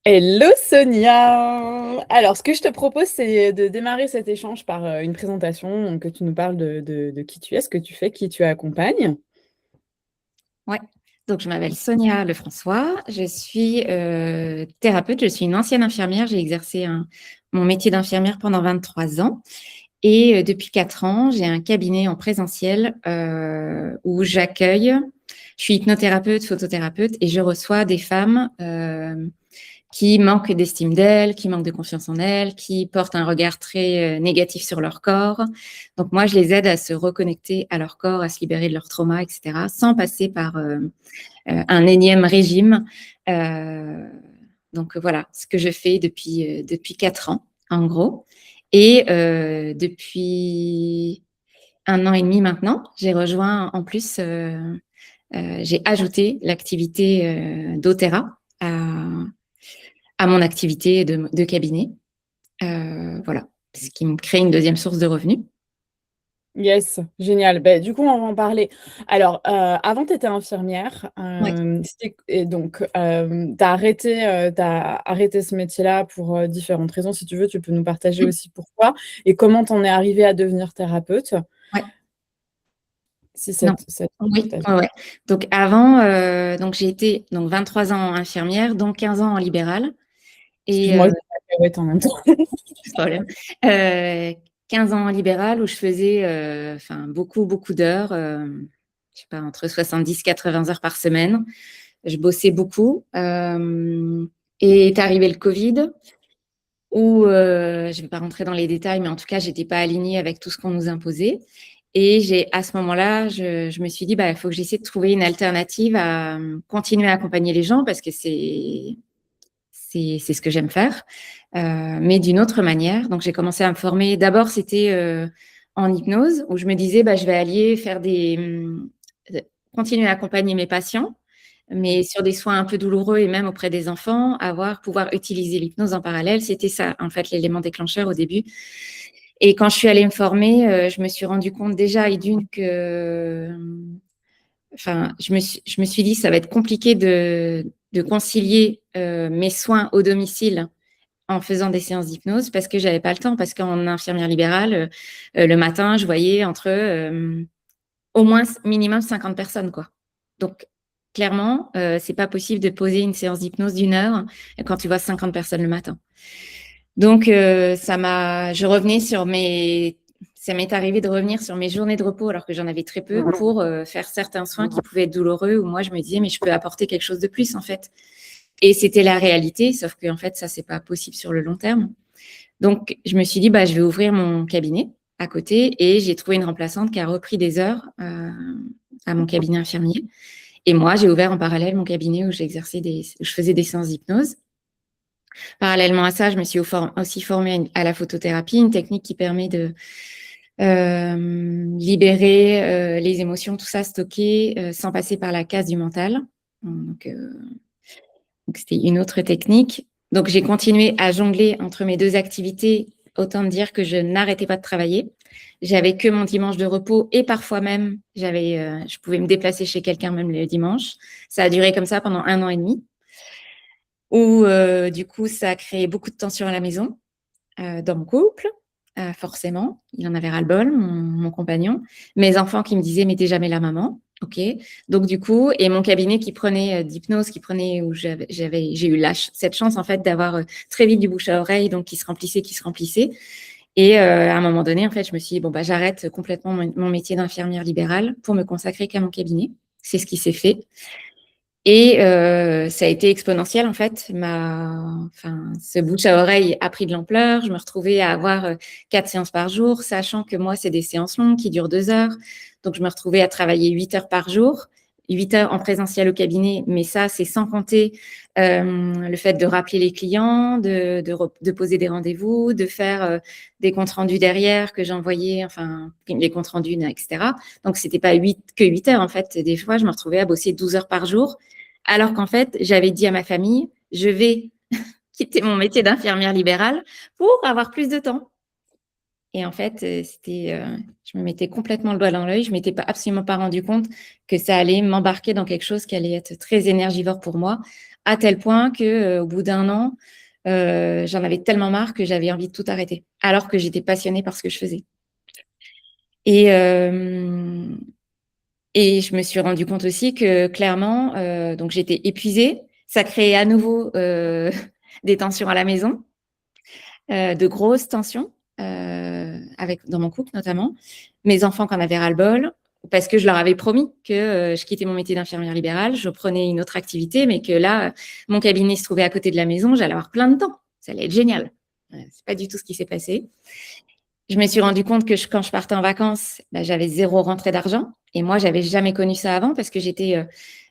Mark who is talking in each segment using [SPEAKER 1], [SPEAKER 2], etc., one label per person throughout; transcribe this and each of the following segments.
[SPEAKER 1] Hello Sonia! Alors, ce que je te propose, c'est de démarrer cet échange par une présentation, donc que tu nous parles de qui tu es, ce que tu fais, qui tu accompagnes.
[SPEAKER 2] Ouais. Donc, je m'appelle Sonia Lefrançois. Je suis thérapeute. Je suis une ancienne infirmière. J'ai exercé mon métier d'infirmière pendant 23 ans. Et depuis 4 ans, j'ai un cabinet en présentiel où j'accueille. Je suis hypnothérapeute, photothérapeute et je reçois des femmes qui manquent d'estime d'elles, qui manquent de confiance en elles, qui portent un regard très négatif sur leur corps. Donc moi, je les aide à se reconnecter à leur corps, à se libérer de leur trauma, etc., sans passer par un énième régime. Euh, donc voilà, ce que je fais depuis 4 ans, en gros. Et depuis 1 an et demi maintenant, j'ai rejoint en plus, j'ai ajouté l'activité d'Otera à mon activité de cabinet. Voilà, ce qui me crée une deuxième source de revenus.
[SPEAKER 1] Yes, génial. Ben, du coup, on va en parler. Alors, avant, tu étais infirmière.
[SPEAKER 2] Ouais.
[SPEAKER 1] Et donc, tu as arrêté ce métier-là pour différentes raisons. Si tu veux, tu peux nous partager aussi pourquoi et comment tu en es arrivée à devenir thérapeute.
[SPEAKER 2] Ouais.
[SPEAKER 1] Si
[SPEAKER 2] Non.
[SPEAKER 1] ça te
[SPEAKER 2] Oui,
[SPEAKER 1] partage.
[SPEAKER 2] ouais, ouais. Donc avant, donc j'ai été 23 ans infirmière, donc 15 ans en libéral. Et
[SPEAKER 1] Excuse-moi, je vais en même temps.
[SPEAKER 2] pas de problème. Euh, 15 ans en libéral où je faisais beaucoup, beaucoup d'heures, je sais pas, entre 70 80 heures par semaine. Je bossais beaucoup. Et est arrivé le Covid où je ne vais pas rentrer dans les détails, mais en tout cas, j'étais pas alignée avec tout ce qu'on nous imposait. Et à ce moment-là, je me suis dit, bah, il faut que j'essaie de trouver une alternative à continuer à accompagner les gens parce que c'est ce que j'aime faire, mais d'une autre manière. Donc, j'ai commencé à me former. D'abord, c'était en hypnose où je me disais, bah, je vais allier continuer à accompagner mes patients, mais sur des soins un peu douloureux et même auprès des enfants, pouvoir utiliser l'hypnose en parallèle. C'était ça, en fait, l'élément déclencheur au début. Et quand je suis allée me former, je me suis rendu compte déjà et d'une que, enfin, je me suis dit, ça va être compliqué de concilier mes soins au domicile en faisant des séances d'hypnose parce que j'avais pas le temps, parce qu'en infirmière libérale, le matin, je voyais entre au moins minimum 50 personnes, quoi. Donc, clairement, c'est pas possible de poser une séance d'hypnose d'1 heure quand tu vois 50 personnes le matin. Donc, je revenais ça m'est arrivé de revenir sur mes journées de repos alors que j'en avais très peu pour faire certains soins qui pouvaient être douloureux où moi je me disais, mais je peux apporter quelque chose de plus en fait. Et c'était la réalité, sauf qu'en fait, ça, c'est pas possible sur le long terme. Donc, je me suis dit, bah, je vais ouvrir mon cabinet à côté et j'ai trouvé une remplaçante qui a repris des heures à mon cabinet infirmier. Et moi, j'ai ouvert en parallèle mon cabinet où où je faisais des séances d'hypnose. Parallèlement à ça, je me suis aussi formée à la photothérapie, une technique qui permet de libérer les émotions, tout ça stocké sans passer par la case du mental. Donc, c'était une autre technique. Donc, j'ai continué à jongler entre mes deux activités, autant dire que je n'arrêtais pas de travailler. J'avais que mon dimanche de repos et parfois même, je pouvais me déplacer chez quelqu'un même le dimanche. Ça a duré comme ça pendant 1 an et demi, où du coup, ça a créé beaucoup de tensions à la maison, dans mon couple. Forcément, il en avait ras-le-bol, mon compagnon. Mes enfants qui me disaient, mais t'es jamais la maman. OK. Donc, du coup, et mon cabinet qui prenait d'hypnose, où j'ai eu cette chance, en fait, d'avoir très vite du bouche à oreille, donc qui se remplissait, qui se remplissait. Et à un moment donné, en fait, je me suis dit, bon, bah, j'arrête complètement mon métier d'infirmière libérale pour me consacrer qu'à mon cabinet. C'est ce qui s'est fait. Et ça a été exponentiel, en fait. Ce bouche à oreille a pris de l'ampleur. Je me retrouvais à avoir 4 séances par jour, sachant que moi, c'est des séances longues qui durent 2 heures. Donc, je me retrouvais à travailler 8 heures par jour, 8 heures en présentiel au cabinet. Mais ça, c'est sans compter le fait de rappeler les clients, de poser des rendez-vous, de faire des comptes rendus derrière que j'envoyais, enfin, les comptes rendus, etc. Donc, c'était pas que 8 heures, en fait. Des fois, je me retrouvais à bosser 12 heures par jour. Alors qu'en fait, j'avais dit à ma famille, je vais quitter mon métier d'infirmière libérale pour avoir plus de temps. Et en fait, je me mettais complètement le doigt dans l'œil. Je ne m'étais absolument pas rendu compte que ça allait m'embarquer dans quelque chose qui allait être très énergivore pour moi, à tel point qu'au bout d'un an, j'en avais tellement marre que j'avais envie de tout arrêter, alors que j'étais passionnée par ce que je faisais. Et je me suis rendu compte aussi que clairement, donc j'étais épuisée. Ça créait à nouveau des tensions à la maison, de grosses tensions, dans mon couple notamment. Mes enfants qui en avaient ras-le-bol, parce que je leur avais promis que je quittais mon métier d'infirmière libérale, je prenais une autre activité, mais que là, mon cabinet se trouvait à côté de la maison, j'allais avoir plein de temps. Ça allait être génial. C'est pas du tout ce qui s'est passé. Je me suis rendu compte que quand je partais en vacances, j'avais 0 rentrée d'argent. Et moi, j'avais jamais connu ça avant parce que j'étais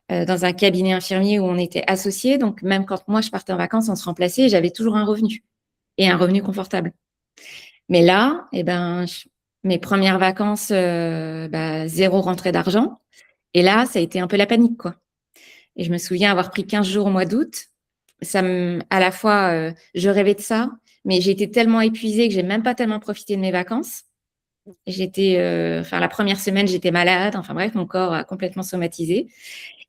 [SPEAKER 2] dans un cabinet infirmier où on était associés. Donc, même quand moi, je partais en vacances, on se remplaçait et j'avais toujours un revenu et un revenu confortable. Mais là, mes premières vacances, 0 rentrée d'argent. Et là, ça a été un peu la panique, quoi. Et je me souviens avoir pris 15 jours au mois d'août. À la fois, je rêvais de ça, mais j'étais tellement épuisée que j'ai même pas tellement profité de mes vacances. La première semaine, j'étais malade. Enfin bref, mon corps a complètement somatisé.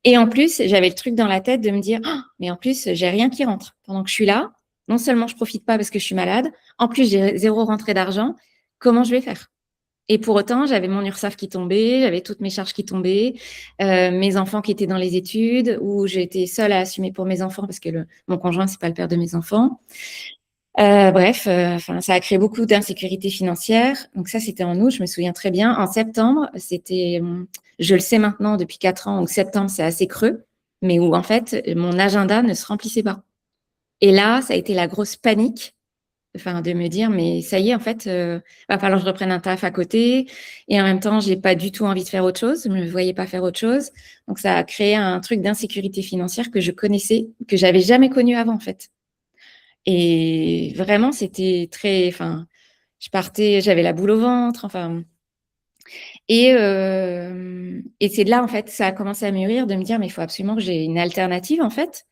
[SPEAKER 2] Et en plus, j'avais le truc dans la tête de me dire, oh, mais en plus, j'ai rien qui rentre. Pendant que je suis là, non seulement je profite pas parce que je suis malade, en plus, j'ai 0 rentrée d'argent. Comment je vais faire? Et pour autant, j'avais mon URSSAF qui tombait, j'avais toutes mes charges qui tombaient, mes enfants qui étaient dans les études, où j'étais seule à assumer pour mes enfants parce que mon conjoint, c'est pas le père de mes enfants. Ça a créé beaucoup d'insécurité financière. Donc ça, c'était en août, je me souviens très bien. En septembre, je le sais maintenant depuis 4 ans, donc septembre, c'est assez creux, mais où en fait, mon agenda ne se remplissait pas. Et là, ça a été la grosse panique, de me dire, mais ça y est, en fait, va falloir que je reprenne un taf à côté. Et en même temps, j'ai pas du tout envie de faire autre chose. Je me voyais pas faire autre chose. Donc ça a créé un truc d'insécurité financière que je connaissais, que j'avais jamais connu avant, en fait. Et vraiment, c'était je partais, j'avais la boule au ventre, et c'est de là, en fait, ça a commencé à mûrir de me dire, mais il faut absolument que j'ai une alternative, en fait.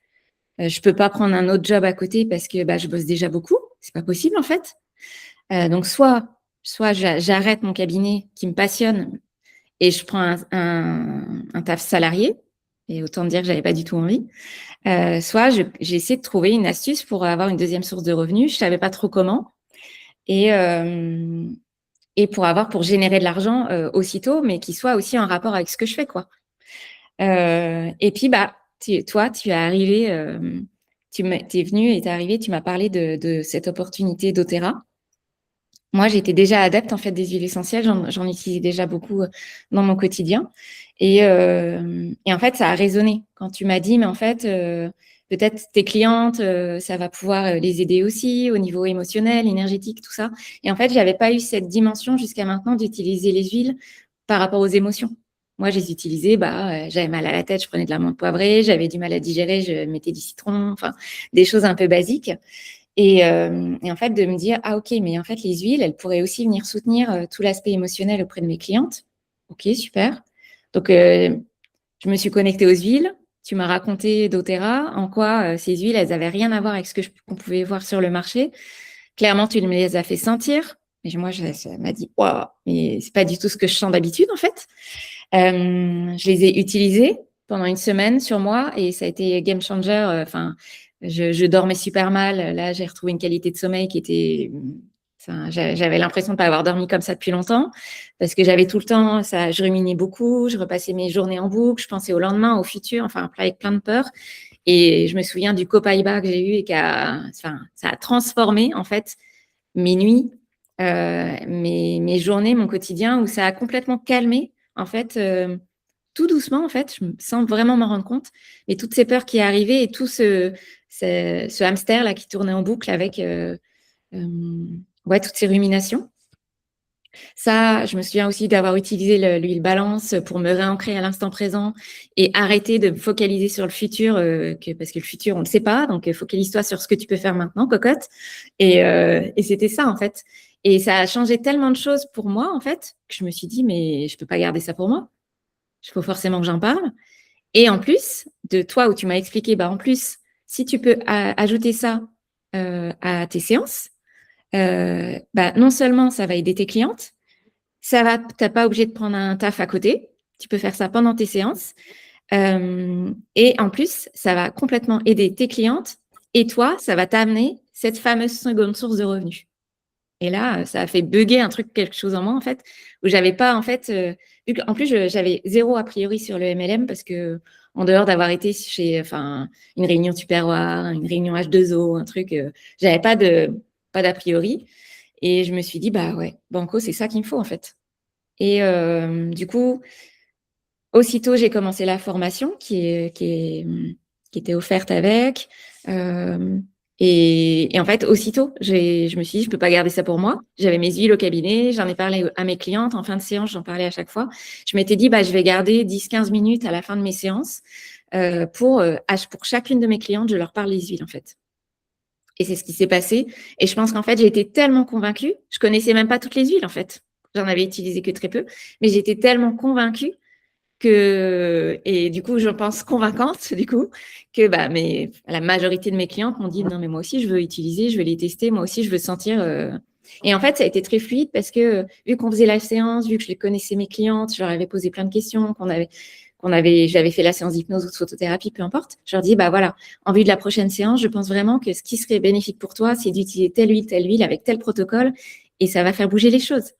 [SPEAKER 2] Je peux pas prendre un autre job à côté parce que je bosse déjà beaucoup. C'est pas possible, en fait. Donc, soit j'arrête mon cabinet qui me passionne et je prends un taf salarié. Et autant dire que j'avais pas du tout envie. Soit j'ai essayé de trouver une astuce pour avoir une deuxième source de revenus. Je savais pas trop comment. Et pour générer de l'argent aussitôt, mais qui soit aussi en rapport avec ce que je fais, quoi. Et puis, toi, tu es arrivé, tu es venu et tu es arrivé, tu m'as parlé de cette opportunité d'Otera. Moi, j'étais déjà adepte en fait des huiles essentielles, j'en utilisais déjà beaucoup dans mon quotidien. Et en fait, ça a résonné quand tu m'as dit, mais en fait, peut-être tes clientes, ça va pouvoir les aider aussi au niveau émotionnel, énergétique, tout ça. Et en fait, j'avais pas eu cette dimension jusqu'à maintenant d'utiliser les huiles par rapport aux émotions. Moi, je les utilisais, j'avais mal à la tête, je prenais de la menthe poivrée, j'avais du mal à digérer, je mettais du citron, enfin, des choses un peu basiques. Et en fait, de me dire, ah ok, mais en fait, les huiles, elles pourraient aussi venir soutenir tout l'aspect émotionnel auprès de mes clientes. Ok, super. Donc, je me suis connectée aux huiles. Tu m'as raconté d'Otera, en quoi ces huiles, elles n'avaient rien à voir avec ce qu'on pouvait voir sur le marché. Clairement, tu me les as fait sentir. Et moi, ça m'a dit, waouh, mais c'est pas du tout ce que je sens d'habitude, en fait. Je les ai utilisées pendant une semaine sur moi et ça a été game changer. Je dormais super mal. Là, j'ai retrouvé une qualité de sommeil qui était... J'avais l'impression de ne pas avoir dormi comme ça depuis longtemps parce que j'avais tout le temps, je ruminais beaucoup, je repassais mes journées en boucle, je pensais au lendemain, au futur, avec plein de peur. Et je me souviens du copaiba que j'ai eu et ça a transformé en fait mes nuits, mes journées, mon quotidien, où ça a complètement calmé en fait tout doucement, en fait, je me sens vraiment m'en rendre compte, mais toutes ces peurs qui arrivaient et tout ce hamster là qui tournait en boucle avec toutes ces ruminations. Ça, je me souviens aussi d'avoir utilisé l'huile balance pour me réancrer à l'instant présent et arrêter de me focaliser sur le futur, parce que le futur, on ne le sait pas, donc focalise-toi sur ce que tu peux faire maintenant, cocotte. Et c'était ça, en fait. Et ça a changé tellement de choses pour moi, en fait, que je me suis dit, mais je ne peux pas garder ça pour moi. Il faut forcément que j'en parle. Et en plus, de toi, où tu m'as expliqué, en plus, si tu peux ajouter ça à tes séances, non seulement ça va aider tes clientes, t'as pas obligé de prendre un taf à côté. Tu peux faire ça pendant tes séances. Et en plus, ça va complètement aider tes clientes. Et toi, ça va t'amener cette fameuse seconde source de revenus. Et là, ça a fait bugger quelque chose en moi, en fait, où j'avais pas, en fait, en plus, j'avais zéro a priori sur le MLM parce que, en dehors d'avoir été chez, enfin, une réunion Tupperware, une réunion H2O, un truc, j'avais pas d'a priori. Et je me suis dit, bah ouais, Banco, c'est ça qu'il me faut, en fait. Et du coup, aussitôt, j'ai commencé la formation qui était offerte avec. Euh, et en fait, aussitôt, je me suis dit, je peux pas garder ça pour moi. J'avais mes huiles au cabinet, j'en ai parlé à mes clientes. En fin de séance, j'en parlais à chaque fois. Je m'étais dit, bah, je vais garder 10-15 minutes à la fin de mes séances pour chacune de mes clientes, je leur parle des huiles, en fait. Et c'est ce qui s'est passé. Et je pense qu'en fait, j'ai été tellement convaincue. Je connaissais même pas toutes les huiles, en fait. J'en avais utilisé que très peu. Mais j'étais tellement convaincue et du coup, je pense convaincante, du coup, que la majorité de mes clientes m'ont dit non, mais moi aussi, je veux utiliser, je veux les tester, moi aussi, je veux sentir. Et en fait, ça a été très fluide parce que vu qu'on faisait la séance, vu que je les connaissais mes clientes, je leur avais posé plein de questions, j'avais fait la séance d'hypnose ou de photothérapie, peu importe. Je leur dis, bah voilà, en vue de la prochaine séance, je pense vraiment que ce qui serait bénéfique pour toi, c'est d'utiliser telle huile avec tel protocole et ça va faire bouger les choses.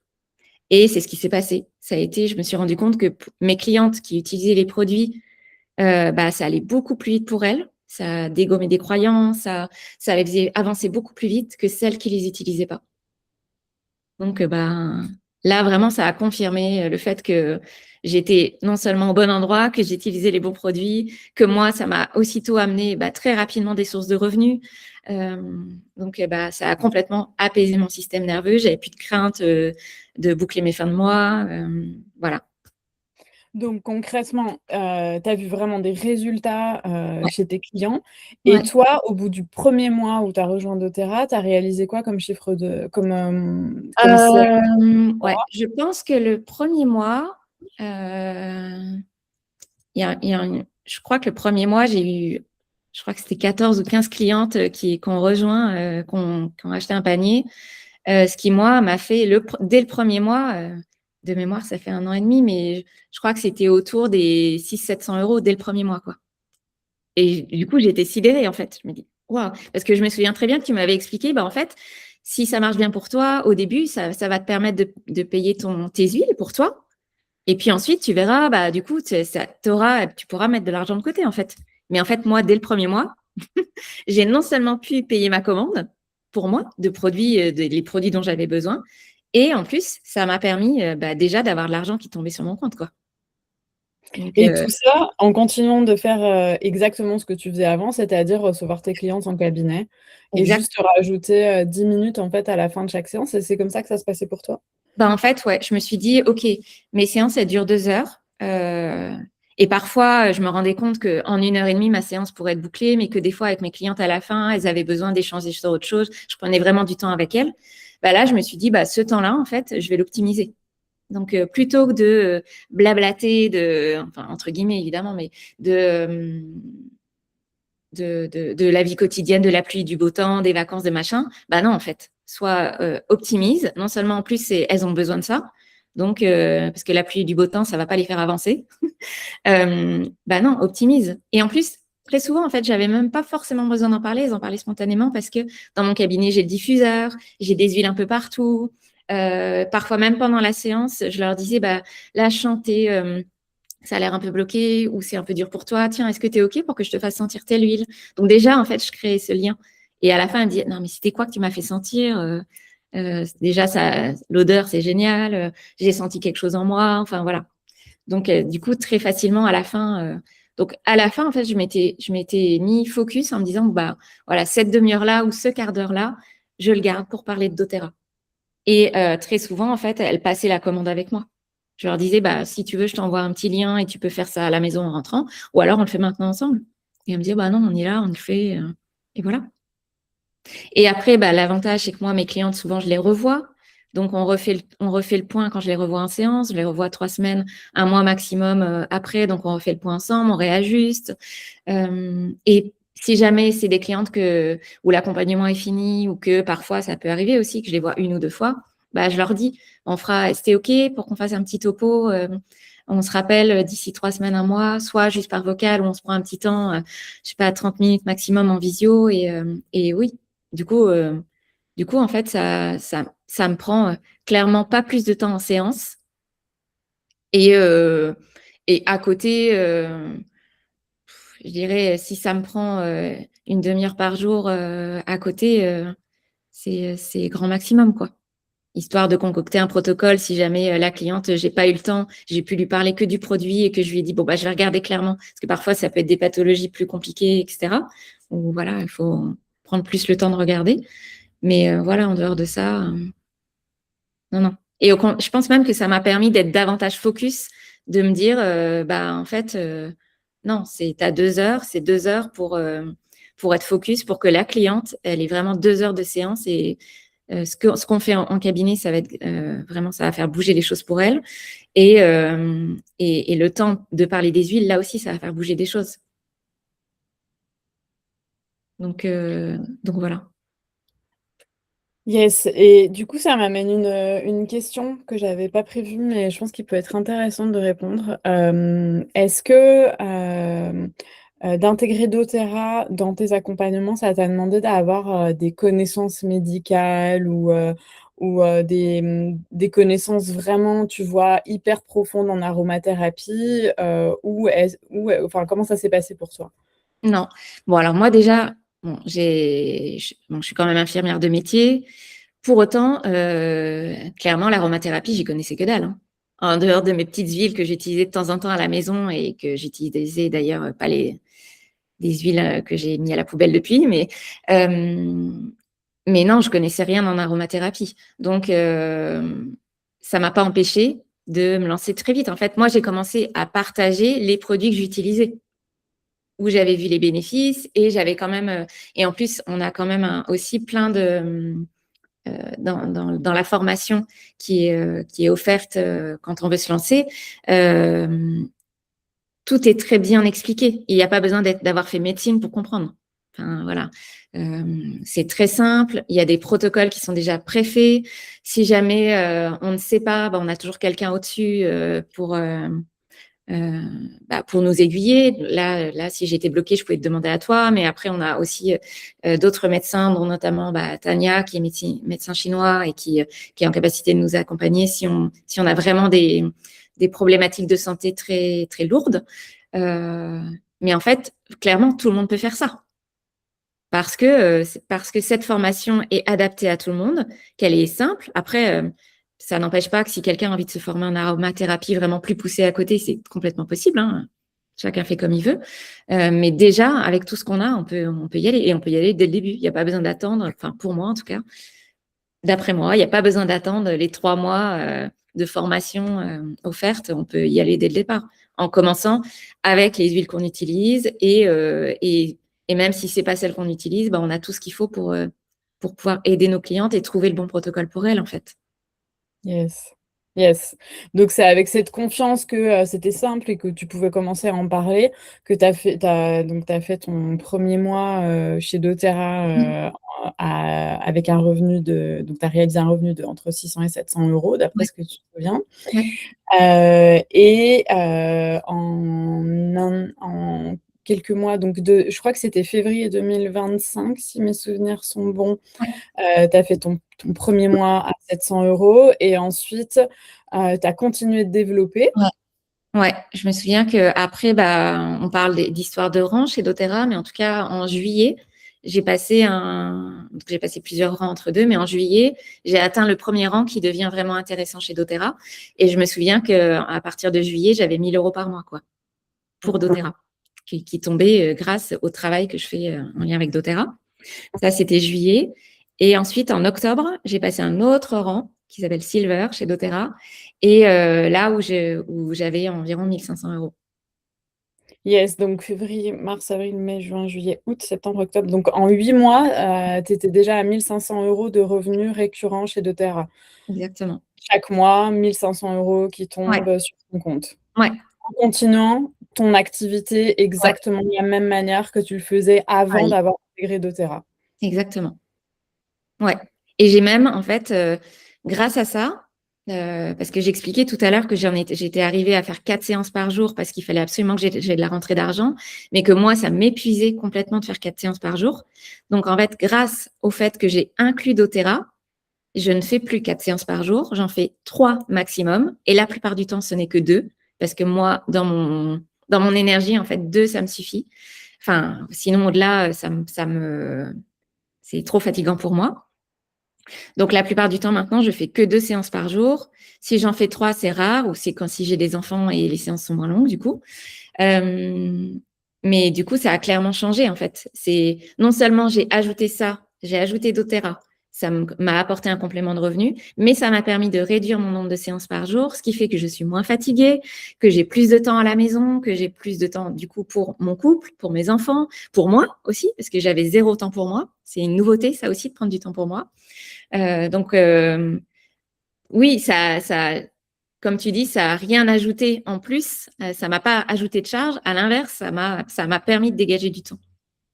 [SPEAKER 2] Et c'est ce qui s'est passé. Je me suis rendu compte que mes clientes qui utilisaient les produits, ça allait beaucoup plus vite pour elles. Ça dégommait des croyances, ça les faisait avancer beaucoup plus vite que celles qui les utilisaient pas. Donc, là, vraiment, ça a confirmé le fait que j'étais non seulement au bon endroit, que j'utilisais les bons produits, que moi, ça m'a aussitôt amené très rapidement des sources de revenus. Donc, ça a complètement apaisé mon système nerveux. J'avais plus de crainte de boucler mes fins de mois. Voilà.
[SPEAKER 1] Donc concrètement, tu as vu vraiment des résultats
[SPEAKER 2] Ouais.
[SPEAKER 1] chez tes clients. Et
[SPEAKER 2] Ouais.
[SPEAKER 1] toi, au bout du premier mois où tu as rejoint doTERRA, tu as réalisé quoi comme chiffre comme CA?
[SPEAKER 2] Ouais, je pense que le premier mois, je crois que le premier mois, je crois que c'était 14 ou 15 clientes qui ont rejoint, qui ont acheté un panier. Ce qui, moi, m'a fait, dès le premier mois, de mémoire, ça fait 1 an et demi, mais je crois que c'était autour des 600-700 € dès le premier mois, quoi. Et du coup, j'étais sidérée, en fait. Je me dis, waouh, parce que je me souviens très bien que tu m'avais expliqué, en fait, si ça marche bien pour toi, au début, ça va te permettre de payer tes huiles pour toi. Et puis ensuite, tu verras, du coup, tu pourras mettre de l'argent de côté, en fait. Mais en fait, moi, dès le premier mois, j'ai non seulement pu payer ma commande pour moi de produits, les produits dont j'avais besoin, et en plus, ça m'a permis déjà d'avoir de l'argent qui tombait sur mon compte, quoi. Donc,
[SPEAKER 1] Et tout ça en continuant de faire exactement ce que tu faisais avant, c'est-à-dire recevoir tes clientes en cabinet et
[SPEAKER 2] exact.
[SPEAKER 1] juste rajouter 10 minutes en fait à la fin de chaque séance. Et c'est comme ça que ça se passait pour toi?
[SPEAKER 2] En fait, ouais, je me suis dit, OK, mes séances, elles durent 2 heures. Et parfois, je me rendais compte qu'en 1 heure et demie, ma séance pourrait être bouclée, mais que des fois, avec mes clientes à la fin, elles avaient besoin d'échanger sur autre chose. Je prenais vraiment du temps avec elles. Là, je me suis dit, ce temps-là, en fait, je vais l'optimiser. Donc, plutôt que de blablater, enfin, entre guillemets, évidemment, mais de la vie quotidienne, de la pluie, du beau temps, des vacances, des machins. Non, en fait, soit optimise. Non seulement en plus, elles ont besoin de ça. Donc, parce que la pluie et du beau temps, ça va pas les faire avancer. Non, optimise. Et en plus, très souvent, en fait, j'avais même pas forcément besoin d'en parler. Elles en parlaient spontanément parce que dans mon cabinet, j'ai le diffuseur, j'ai des huiles un peu partout. Parfois, même pendant la séance, je leur disais, là, chanter ça a l'air un peu bloqué ou c'est un peu dur pour toi. Tiens, est-ce que tu es OK pour que je te fasse sentir telle huile? Donc déjà, en fait, je créais ce lien. Et à la fin, elle me dit, non, mais c'était quoi que tu m'as fait sentir? Déjà, l'odeur, c'est génial. J'ai senti quelque chose en moi. Enfin, voilà. Donc, du coup, très facilement, à la fin, en fait, je m'étais mis focus en me disant, voilà, cette demi-heure-là ou ce quart d'heure-là, je le garde pour parler de doTERRA. Et très souvent, en fait, elles passaient la commande avec moi. Je leur disais, si tu veux, je t'envoie un petit lien et tu peux faire ça à la maison en rentrant, ou alors on le fait maintenant ensemble. Et elles me disaient, non, on est là, on le fait, et voilà. Et après, l'avantage, c'est que moi, mes clientes, souvent, je les revois. Donc, on refait le point quand je les revois en séance. Je les revois 3 semaines, 1 mois maximum après. Donc, on refait le point ensemble, on réajuste. Et Si jamais c'est des clientes où l'accompagnement est fini ou que parfois ça peut arriver aussi que je les vois 1 ou 2 fois, bah, je leur dis, c'était OK pour qu'on fasse un petit topo, on se rappelle d'ici 3 semaines, 1 mois, soit juste par vocal où on se prend un petit temps, je sais pas, 30 minutes maximum en visio et oui, du coup, en fait, ça me prend clairement pas plus de temps en séance et à côté, je dirais, si ça me prend 1/2 heure par jour à côté, c'est grand maximum, quoi. Histoire de concocter un protocole si jamais la cliente, j'ai pas eu le temps, j'ai pu lui parler que du produit et que je lui ai dit, bon, bah, je vais regarder clairement, parce que parfois, ça peut être des pathologies plus compliquées, etc. Ou voilà, il faut prendre plus le temps de regarder. Mais voilà, en dehors de ça, non, non. Et je pense même que ça m'a permis d'être davantage focus, de me dire, bah, en fait, non, t'as 2 heures, c'est 2 heures pour être focus, pour que la cliente, elle ait vraiment 2 heures de séance et ce qu'on fait en cabinet, ça va être vraiment, ça va faire bouger les choses pour elle. Et le temps de parler des huiles, là aussi, ça va faire bouger des choses. Donc voilà.
[SPEAKER 1] Yes, et du coup, ça m'amène une question que j'avais pas prévue, mais je pense qu'il peut être intéressant de répondre. Est-ce que d'intégrer doTERRA dans tes accompagnements, ça t'a demandé d'avoir des connaissances médicales ou des connaissances vraiment, tu vois, hyper profondes en aromathérapie enfin, comment ça s'est passé pour toi?
[SPEAKER 2] Non. Bon, alors moi déjà, bon, je suis quand même infirmière de métier. Pour autant, clairement, l'aromathérapie, j'y connaissais que dalle, hein. En dehors de mes petites huiles que j'utilisais de temps en temps à la maison et que j'utilisais d'ailleurs pas des huiles que j'ai mis à la poubelle depuis, mais non, je connaissais rien en aromathérapie. Donc, ça m'a pas empêché de me lancer très vite. En fait, moi, j'ai commencé à partager les produits que j'utilisais, où j'avais vu les bénéfices et j'avais quand même. Et en plus, on a quand même aussi plein de dans la formation qui est offerte quand on veut se lancer. Tout est très bien expliqué. Il n'y a pas besoin d'avoir fait médecine pour comprendre. Enfin, voilà. C'est très simple. Il y a des protocoles qui sont déjà préfaits. Si jamais on ne sait pas, on a toujours quelqu'un au-dessus pour nous aiguiller. Là, si j'étais bloquée, je pouvais te demander à toi. Mais après, on a aussi d'autres médecins, dont notamment Tania, qui est médecin chinois et qui est en capacité de nous accompagner si on a vraiment des problématiques de santé très, très lourdes. Mais en fait, clairement, tout le monde peut faire ça. Parce que cette formation est adaptée à tout le monde, qu'elle est simple. Après, ça n'empêche pas que si quelqu'un a envie de se former en aromathérapie vraiment plus poussée à côté, c'est complètement possible, hein. Chacun fait comme il veut. Mais déjà, avec tout ce qu'on a, on peut y aller. Et on peut y aller dès le début. Il n'y a pas besoin d'attendre, enfin pour moi en tout cas, d'après moi, il n'y a pas besoin d'attendre les 3 mois de formation offerte. On peut y aller dès le départ, en commençant avec les huiles qu'on utilise et même si ce n'est pas celle qu'on utilise, on a tout ce qu'il faut pour pouvoir aider nos clientes et trouver le bon protocole pour elles, en fait.
[SPEAKER 1] Yes. Yes. Donc, c'est avec cette confiance que c'était simple et que tu pouvais commencer à en parler que tu as fait ton premier mois chez doTERRA avec un revenu donc tu as réalisé un revenu de entre 600 et 700 euros, d'après
[SPEAKER 2] Ouais.
[SPEAKER 1] ce que tu te souviens.
[SPEAKER 2] Ouais.
[SPEAKER 1] Et en quelques mois, donc je crois que c'était février 2025, si mes souvenirs sont bons. Tu as fait ton premier mois à 700 euros et ensuite, tu as continué de développer.
[SPEAKER 2] Ouais, je me souviens qu'après, on parle d'histoire de rang chez doTERRA, mais en tout cas, en juillet, j'ai passé plusieurs rangs entre deux, mais en juillet, j'ai atteint le premier rang qui devient vraiment intéressant chez doTERRA. Et je me souviens qu'à partir de juillet, j'avais 1 000 euros par mois, quoi, pour doTERRA, qui tombait grâce au travail que je fais en lien avec doTERRA. Ça, c'était juillet. Et ensuite, en octobre, j'ai passé un autre rang qui s'appelle Silver chez doTERRA. Et là où j'avais environ 1 500 euros.
[SPEAKER 1] Yes, donc février, mars, avril, mai, juin, juillet, août, septembre, octobre. Donc en 8 mois, tu étais déjà à 1 500 euros de revenus récurrents chez doTERRA.
[SPEAKER 2] Exactement.
[SPEAKER 1] Chaque mois, 1 500 euros qui
[SPEAKER 2] Ouais,
[SPEAKER 1] tombent sur ton compte.
[SPEAKER 2] ouais,
[SPEAKER 1] En continuant ton activité
[SPEAKER 2] Ouais,
[SPEAKER 1] exactement de la même manière que tu le faisais avant
[SPEAKER 2] pareil,
[SPEAKER 1] d'avoir intégré doTERRA.
[SPEAKER 2] exactement. Ouais. Et j'ai même, en fait, grâce à ça, parce que j'expliquais tout à l'heure que j'étais arrivée à faire 4 séances par jour parce qu'il fallait absolument que j'ai de la rentrée d'argent, mais que moi, ça m'épuisait complètement de faire 4 séances par jour. Donc, en fait, grâce au fait que j'ai inclus doTERRA, je ne fais plus 4 séances par jour, j'en fais 3 maximum. Et la plupart du temps, ce n'est que 2, parce que moi, dans mon énergie, en fait, 2, ça me suffit. Enfin, sinon, au-delà, c'est trop fatigant pour moi. Donc, la plupart du temps, maintenant, je fais que 2 séances par jour. Si j'en fais 3, c'est rare, ou c'est quand si j'ai des enfants et les séances sont moins longues, du coup. Euh, mais du coup, ça a clairement changé, en fait. C'est non seulement j'ai ajouté ça, j'ai ajouté doTERRA, ça m'a apporté un complément de revenu, mais ça m'a permis de réduire mon nombre de séances par jour, ce qui fait que je suis moins fatiguée, que j'ai plus de temps à la maison, que j'ai plus de temps, du coup, pour mon couple, pour mes enfants, pour moi aussi, parce que j'avais 0 temps pour moi. C'est une nouveauté, ça aussi, de prendre du temps pour moi. Donc, oui, comme tu dis, ça n'a rien ajouté en plus. Ça m'a pas ajouté de charge. À l'inverse, ça m'a permis de dégager du temps.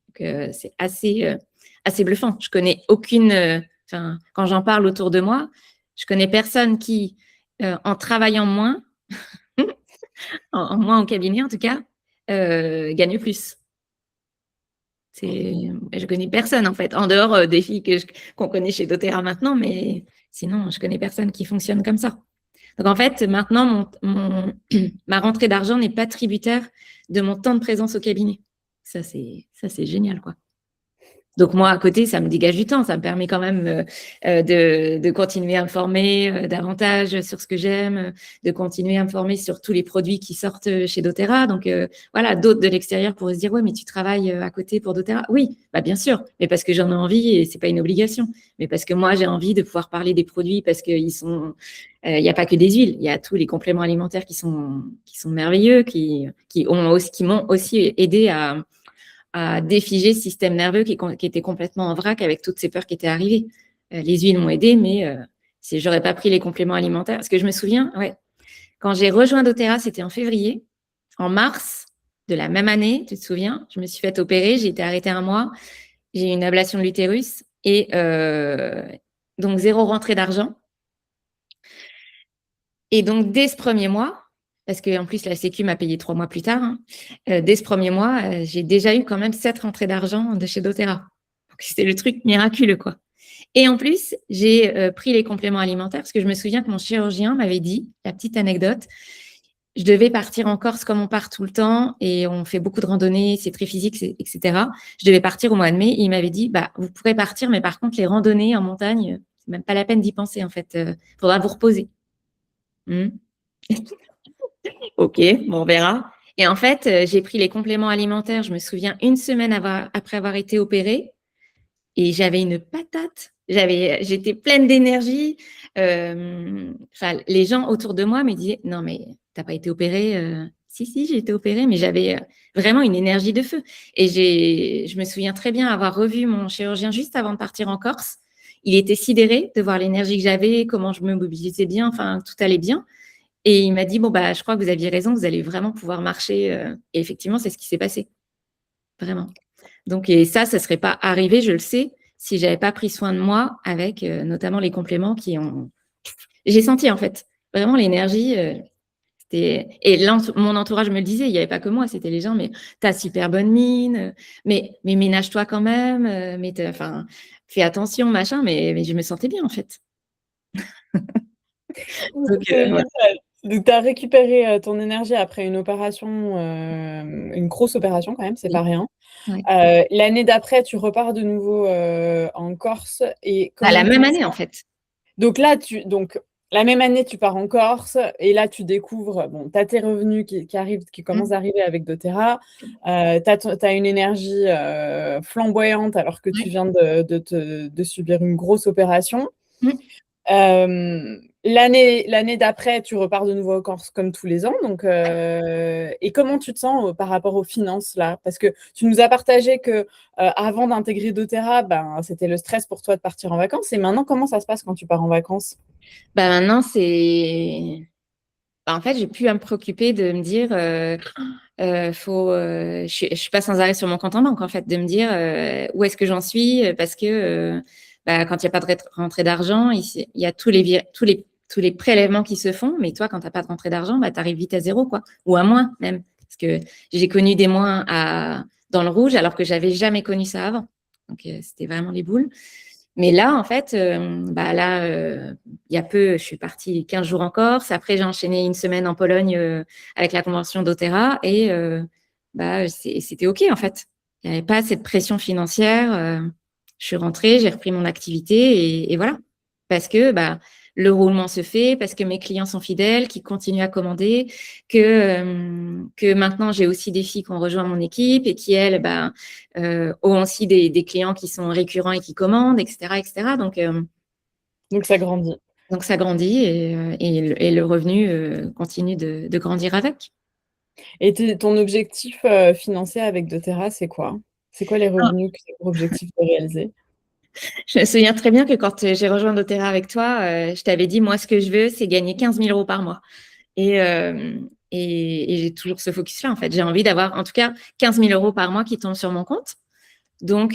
[SPEAKER 2] Donc, c'est assez bluffant. Je connais aucune. Enfin, quand j'en parle autour de moi, je connais personne qui, en travaillant moins, en moins au cabinet en tout cas, gagne plus. Je connais personne en fait, en dehors des filles qu'on connaît chez doTERRA maintenant, mais sinon, je connais personne qui fonctionne comme ça. Donc en fait, maintenant, ma rentrée d'argent n'est pas tributaire de mon temps de présence au cabinet. Ça c'est génial, quoi. Donc moi, à côté, ça me dégage du temps. Ça me permet quand même de continuer à me former davantage sur ce que j'aime, de continuer à me former sur tous les produits qui sortent chez doTERRA. Donc voilà, d'autres de l'extérieur pourraient se dire, ouais, mais tu travailles à côté pour doTERRA. Oui, bah bien sûr, mais parce que j'en ai envie et c'est pas une obligation. Mais parce que moi, j'ai envie de pouvoir parler des produits parce qu'ils sont, il n'y a pas que des huiles, il y a tous les compléments alimentaires qui sont merveilleux, qui m'ont aussi aidé à défiger ce système nerveux qui était complètement en vrac avec toutes ces peurs qui étaient arrivées. Les huiles m'ont aidé, mais si j'aurais pas pris les compléments alimentaires, parce que je me souviens, ouais, quand j'ai rejoint doTERRA, c'était en février. En mars de la même année, tu te souviens, je me suis fait opérer, j'ai été arrêtée 1 mois, j'ai eu une ablation de l'utérus et donc 0 rentrée d'argent. Et donc, dès ce premier mois, parce qu'en plus, la Sécu m'a payé 3 mois plus tard, hein, dès ce premier mois, j'ai déjà eu quand même 7 rentrées d'argent de chez doTERRA. Donc, c'était le truc miraculeux, quoi. Et en plus, j'ai pris les compléments alimentaires parce que je me souviens que mon chirurgien m'avait dit, la petite anecdote, je devais partir en Corse comme on part tout le temps et on fait beaucoup de randonnées, c'est très physique, etc. Je devais partir au mois de mai et il m'avait dit, bah, vous pourrez partir, mais par contre, les randonnées en montagne, c'est même pas la peine d'y penser, en fait. Faudra vous reposer. Hmm. Ok, bon, on verra. Et en fait, j'ai pris les compléments alimentaires, je me souviens, une semaine après avoir été opérée, et j'avais une patate. J'étais pleine d'énergie. Enfin, les gens autour de moi me disaient, non, mais t'as pas été opérée. Si, si, j'ai été opérée, mais j'avais vraiment une énergie de feu. Et je me souviens très bien avoir revu mon chirurgien juste avant de partir en Corse. Il était sidéré de voir l'énergie que j'avais, comment je me mobilisais bien, enfin, tout allait bien. Et il m'a dit, bon, bah, je crois que vous aviez raison, vous allez vraiment pouvoir marcher. Et effectivement, c'est ce qui s'est passé. Vraiment. Donc, et ça ne serait pas arrivé, je le sais, si j'avais pas pris soin de moi avec notamment les compléments qui ont. J'ai senti, en fait, vraiment l'énergie. Et mon entourage me le disait, il n'y avait pas que moi, c'était les gens, mais t'as super bonne mine, mais ménage-toi quand même, enfin, fais attention, machin, mais je me sentais bien, en fait. Donc, ouais.
[SPEAKER 1] Donc, tu as récupéré ton énergie après une opération, une grosse opération quand même, c'est
[SPEAKER 2] Oui,
[SPEAKER 1] pas rien.
[SPEAKER 2] ouais.
[SPEAKER 1] L'année d'après, tu repars de nouveau en Corse et
[SPEAKER 2] À la
[SPEAKER 1] comment
[SPEAKER 2] même
[SPEAKER 1] tout
[SPEAKER 2] année,
[SPEAKER 1] ça.
[SPEAKER 2] en fait.
[SPEAKER 1] Donc là, la même année, tu pars en Corse et là, tu découvres, bon, tu as tes revenus qui arrivent, qui commencent
[SPEAKER 2] Mm.
[SPEAKER 1] à arriver avec doTERRA. Tu as une énergie flamboyante alors que tu
[SPEAKER 2] Ouais.
[SPEAKER 1] viens de subir une grosse opération.
[SPEAKER 2] Mm.
[SPEAKER 1] L'année d'après, tu repars de nouveau en Corse comme tous les ans. Donc, et comment tu te sens par rapport aux finances là? Parce que tu nous as partagé que avant d'intégrer doTERRA, ben, c'était le stress pour toi de partir en vacances. Et maintenant, comment ça se passe quand tu pars en vacances?
[SPEAKER 2] Bah maintenant, c'est en fait, j'ai plus à me préoccuper de me dire, je suis pas sans arrêt sur mon compte en banque, en fait, de me dire où est-ce que j'en suis, parce que quand il n'y a pas de rentrée d'argent, il y a tous les prélèvements qui se font, mais toi, quand tu n'as pas de rentrée d'argent, tu arrives vite à zéro, quoi, ou à moins même, parce que j'ai connu des mois dans le rouge, alors que j'avais jamais connu ça avant. Donc, c'était vraiment les boules. Mais là, en fait, il y a peu, je suis partie 15 jours en Corse. Après, j'ai enchaîné une semaine en Pologne avec la convention d'Otera et c'était OK, en fait. Il n'y avait pas cette pression financière. Je suis rentrée, j'ai repris mon activité et voilà. Parce que le roulement se fait, parce que mes clients sont fidèles, qu'ils continuent à commander, que maintenant, j'ai aussi des filles qui ont rejoint mon équipe et qui, elles, ont aussi des clients qui sont récurrents et qui commandent, etc., etc.
[SPEAKER 1] Donc, ça grandit.
[SPEAKER 2] Donc ça grandit et le revenu continue de grandir avec.
[SPEAKER 1] Et ton objectif financier avec doTERRA, c'est quoi? C'est quoi les
[SPEAKER 2] Ah,
[SPEAKER 1] revenus que tu as pour objectif de réaliser?
[SPEAKER 2] Je me souviens très bien que quand j'ai rejoint doTERRA avec toi, je t'avais dit, moi, ce que je veux, c'est gagner 15 000 euros par mois. Et, euh, et j'ai toujours ce focus-là, en fait. J'ai envie d'avoir, en tout cas, 15 000 euros par mois qui tombent sur mon compte. Donc,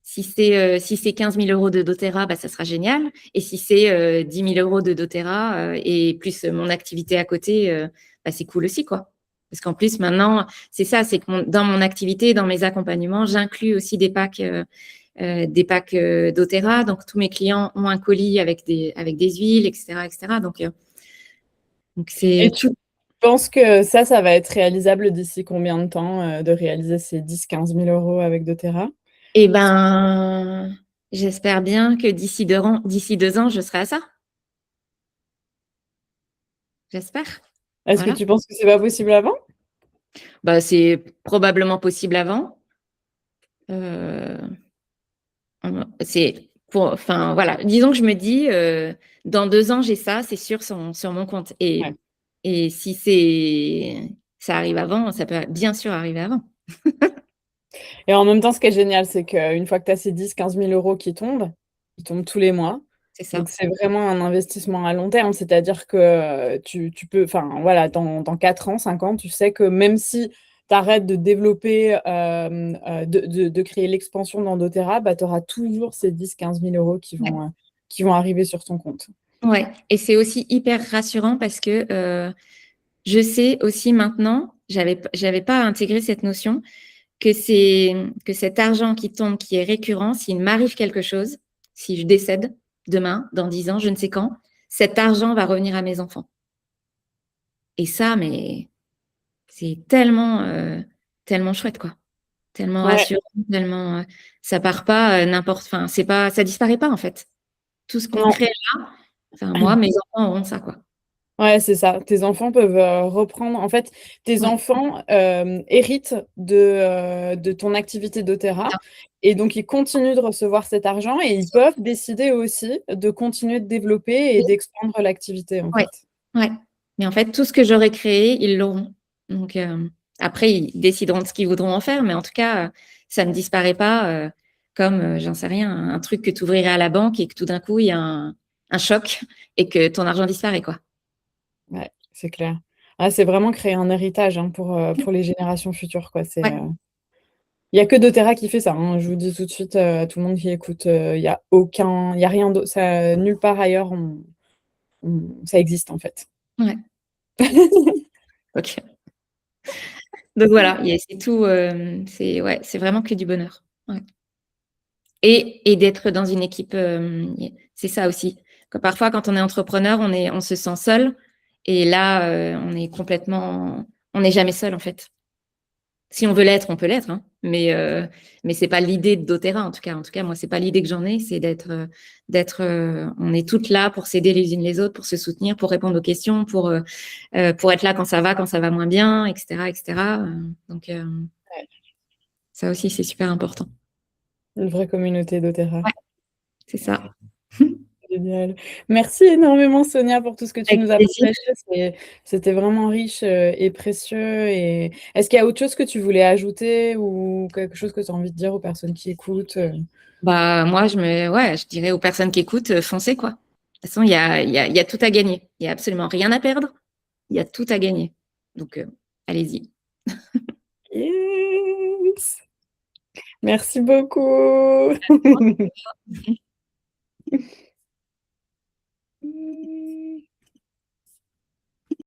[SPEAKER 2] si c'est 15 000 euros de doTERRA, ça sera génial. Et si c'est 10 000 euros de doTERRA et plus mon activité à côté, c'est cool aussi, quoi. Parce qu'en plus, maintenant, c'est ça, c'est que dans mon activité, dans mes accompagnements, j'inclus aussi des packs doTERRA. Donc, tous mes clients ont un colis avec des huiles, etc., etc. Donc
[SPEAKER 1] Et
[SPEAKER 2] c'est
[SPEAKER 1] tu
[SPEAKER 2] tout.
[SPEAKER 1] penses que ça va être réalisable d'ici combien de temps de réaliser ces 10 000 à 15 000 € avec doTERRA?
[SPEAKER 2] Eh ben, j'espère bien que d'ici 2 ans, je serai à ça. J'espère.
[SPEAKER 1] Est-ce que
[SPEAKER 2] Voilà.
[SPEAKER 1] tu penses que c'est pas possible avant?
[SPEAKER 2] C'est probablement possible avant. Euh, enfin, voilà. Disons que je me dis, dans 2 ans, j'ai ça, c'est sûr, sur mon compte.
[SPEAKER 1] Ouais.
[SPEAKER 2] Et si ça arrive avant, ça peut bien sûr arriver avant.
[SPEAKER 1] Et en même temps, ce qui est génial, c'est qu'une fois que tu as ces 10 000 à 15 000 € qui tombent, ils tombent tous les mois.
[SPEAKER 2] C'est ça.
[SPEAKER 1] Donc, c'est vraiment un investissement à long terme. C'est-à-dire que tu peux, enfin, voilà, dans 4 ans, 5 ans, tu sais que même si tu arrêtes de développer, de créer l'expansion dans doTERRA, tu auras toujours ces 10 000 à 15 000 €
[SPEAKER 2] Ouais.
[SPEAKER 1] qui vont arriver sur ton compte.
[SPEAKER 2] Ouais. Et c'est aussi hyper rassurant parce que je sais aussi maintenant, j'avais pas intégré cette notion, que cet argent qui tombe, qui est récurrent, s'il m'arrive quelque chose, si je décède demain, dans 10 ans, je ne sais quand, cet argent va revenir à mes enfants. Et ça, mais c'est tellement chouette, quoi. Tellement
[SPEAKER 1] Ouais,
[SPEAKER 2] rassurant, tellement, ça part pas enfin, ça disparaît pas, en fait. Tout ce qu'on
[SPEAKER 1] non.
[SPEAKER 2] crée là, enfin, moi, mes enfants auront ça, quoi.
[SPEAKER 1] Ouais, c'est ça. Tes enfants peuvent reprendre. En fait, tes
[SPEAKER 2] Ouais,
[SPEAKER 1] enfants héritent de ton activité doTERRA et donc ils continuent de recevoir cet argent et ils peuvent décider aussi de continuer de développer et d'expandre l'activité en
[SPEAKER 2] ouais,
[SPEAKER 1] fait.
[SPEAKER 2] ouais. Mais en fait, tout ce que j'aurais créé, ils l'auront. Donc, après, ils décideront de ce qu'ils voudront en faire, mais en tout cas, ça ne disparaît pas comme, j'en sais rien, un truc que tu ouvrirais à la banque et que tout d'un coup, il y a un choc et que ton argent disparaît, quoi.
[SPEAKER 1] Ouais, c'est clair. Ah, c'est vraiment créer un héritage hein, pour les générations futures, quoi.
[SPEAKER 2] Ouais,
[SPEAKER 1] Il n'y a que doTERRA qui fait ça, hein. Je vous dis tout de suite à tout le monde qui écoute, il y a rien d'autre, ça, nulle part ailleurs, ça existe en fait.
[SPEAKER 2] ouais. Ok. Donc voilà, c'est tout, ouais, c'est vraiment que du bonheur. Ouais. Et d'être dans une équipe, c'est ça aussi. Parfois, quand on est entrepreneur, on se sent seul. Et là, on n'est jamais seul, en fait. Si on veut l'être, on peut l'être, hein. Mais c'est pas l'idée de doTERRA, en tout cas. En tout cas, moi, c'est pas l'idée que j'en ai, c'est on est toutes là pour s'aider les unes les autres, pour se soutenir, pour répondre aux questions, pour être là quand ça va moins bien, etc., etc. Donc,
[SPEAKER 1] Ouais,
[SPEAKER 2] ça aussi, c'est super important.
[SPEAKER 1] une vraie communauté doTERRA.
[SPEAKER 2] Ouais, c'est ça.
[SPEAKER 1] Génial. Merci énormément, Sonia, pour tout ce que tu
[SPEAKER 2] Avec
[SPEAKER 1] nous as
[SPEAKER 2] plaisir.
[SPEAKER 1] partagé. C'était vraiment riche et précieux. Et est-ce qu'il y a autre chose que tu voulais ajouter ou quelque chose que tu as envie de dire aux personnes qui écoutent?
[SPEAKER 2] Moi, je dirais aux personnes qui écoutent, foncez, quoi. toute façon, il y a tout à gagner. Il n'y a absolument rien à perdre. Il y a tout à gagner. Donc, allez-y.
[SPEAKER 1] Yes. Merci beaucoup.